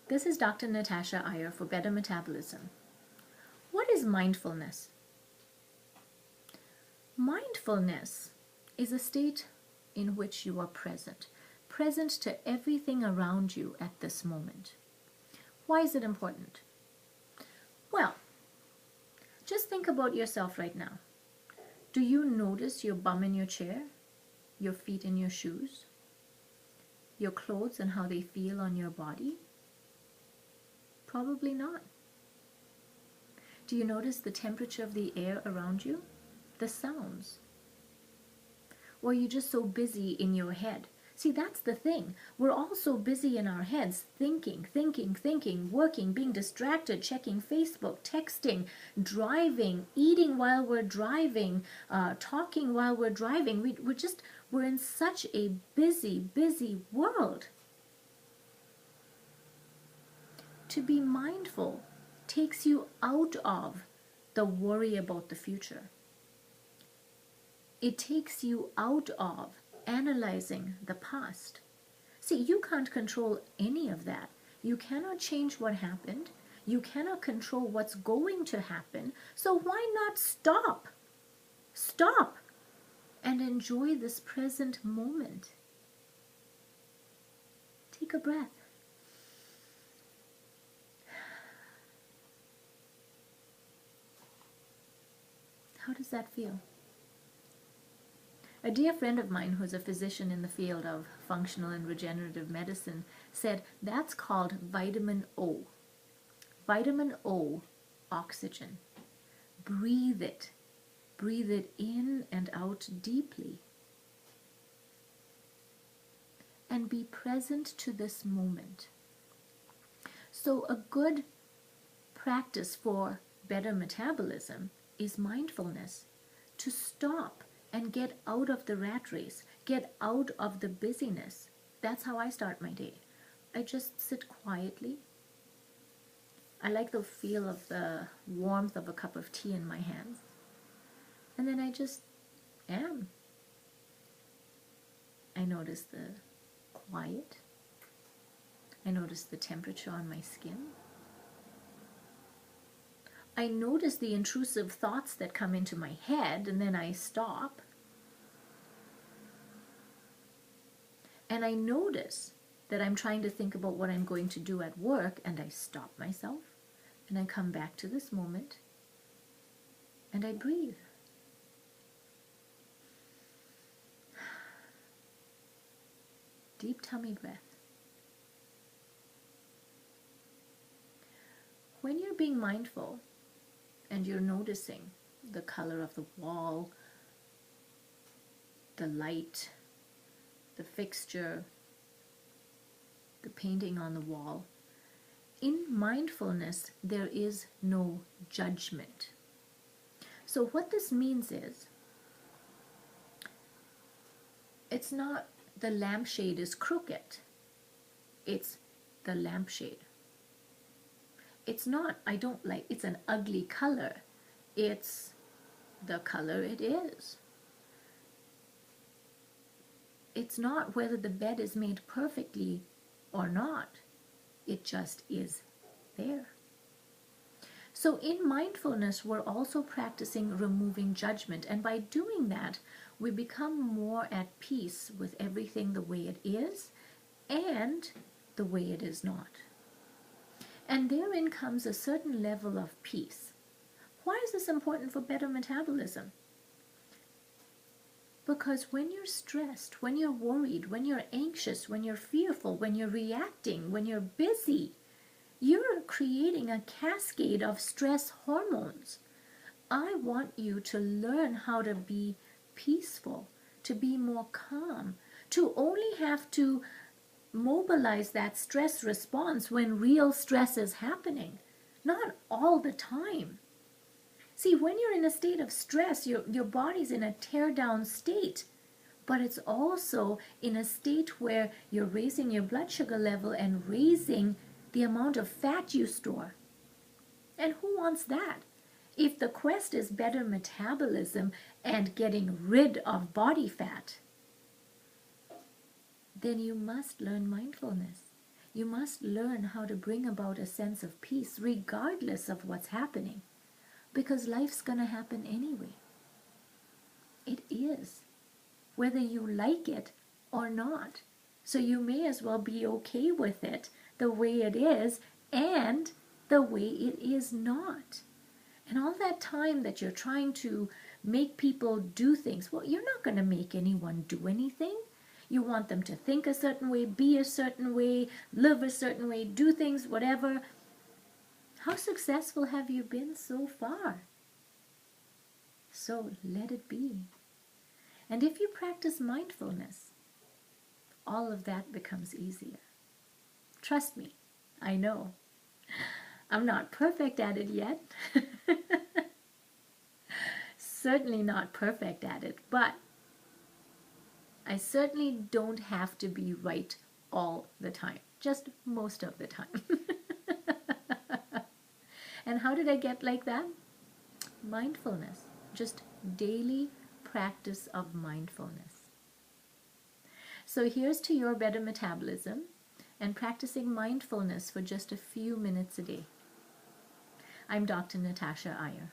This is Dr. Natasha Iyer for Better Metabolism. What is mindfulness? Mindfulness is a state in which you are present to everything around you at this moment. Why is it important? Well, just think about yourself right now. Do you notice your bum in your chair, your feet in your shoes, your clothes and how they feel on your body? Probably not. Do you notice the temperature of the air around you? The sounds? Or are you just so busy in your head? See, that's the thing. We're all so busy in our heads, thinking, working, being distracted, checking Facebook, texting, driving, eating while we're driving, talking while we're driving. We're in such a busy world. To be mindful takes you out of the worry about the future. It takes you out of analyzing the past. See, you can't control any of that. You cannot change what happened. You cannot control what's going to happen. So why not stop? Stop and enjoy this present moment. Take a breath. How does that feel? A dear friend of mine who's a physician in the field of functional and regenerative medicine said that's called vitamin O. Vitamin O, oxygen. Breathe it. Breathe it in and out deeply. And be present to this moment. So a good practice for better metabolism is mindfulness. To stop and get out of the rat race, get out of the busyness. That's how I start my day. I just sit quietly. I like the feel of the warmth of a cup of tea in my hands. And then I just am. I notice the quiet. I notice the temperature on my skin. I notice the intrusive thoughts that come into my head, and then I stop. And I notice that I'm trying to think about what I'm going to do at work, and I stop myself, and I come back to this moment, and I breathe. Deep tummy breath. When you're being mindful, and you're noticing the color of the wall, the light, the fixture, the painting on the wall. In mindfulness, there is no judgment. So what this means is, it's not the lampshade is crooked. It's the lampshade. It's not, I don't like, it's an ugly color. It's the color it is. It's not whether the bed is made perfectly or not. It just is there. So in mindfulness, we're also practicing removing judgment. And by doing that, we become more at peace with everything the way it is and the way it is not. And therein comes a certain level of peace. Why is this important for better metabolism? Because when you're stressed, when you're worried, when you're anxious, when you're fearful, when you're reacting, when you're busy, you're creating a cascade of stress hormones. I want you to learn how to be peaceful, to be more calm, to only have to mobilize that stress response when real stress is happening, not all the time. See, when you're in a state of stress, your body's in a tear-down state, but it's also in a state where you're raising your blood sugar level and raising the amount of fat you store. And who wants that? If the quest is better metabolism and getting rid of body fat, then you must learn mindfulness. You must learn how to bring about a sense of peace regardless of what's happening, because life's going to happen anyway. It is, whether you like it or not. So you may as well be okay with it the way it is and the way it is not. And all that time that you're trying to make people do things, well, you're not going to make anyone do anything. You want them to think a certain way, be a certain way, live a certain way, do things, whatever. How successful have you been so far? So let it be. And if you practice mindfulness, all of that becomes easier. Trust me, I know. I'm not perfect at it yet. Certainly not perfect at it, but I certainly don't have to be right all the time, just most of the time. And how did I get like that? Mindfulness, just daily practice of mindfulness. So here's to your better metabolism and practicing mindfulness for just a few minutes a day. I'm Dr. Natasha Iyer.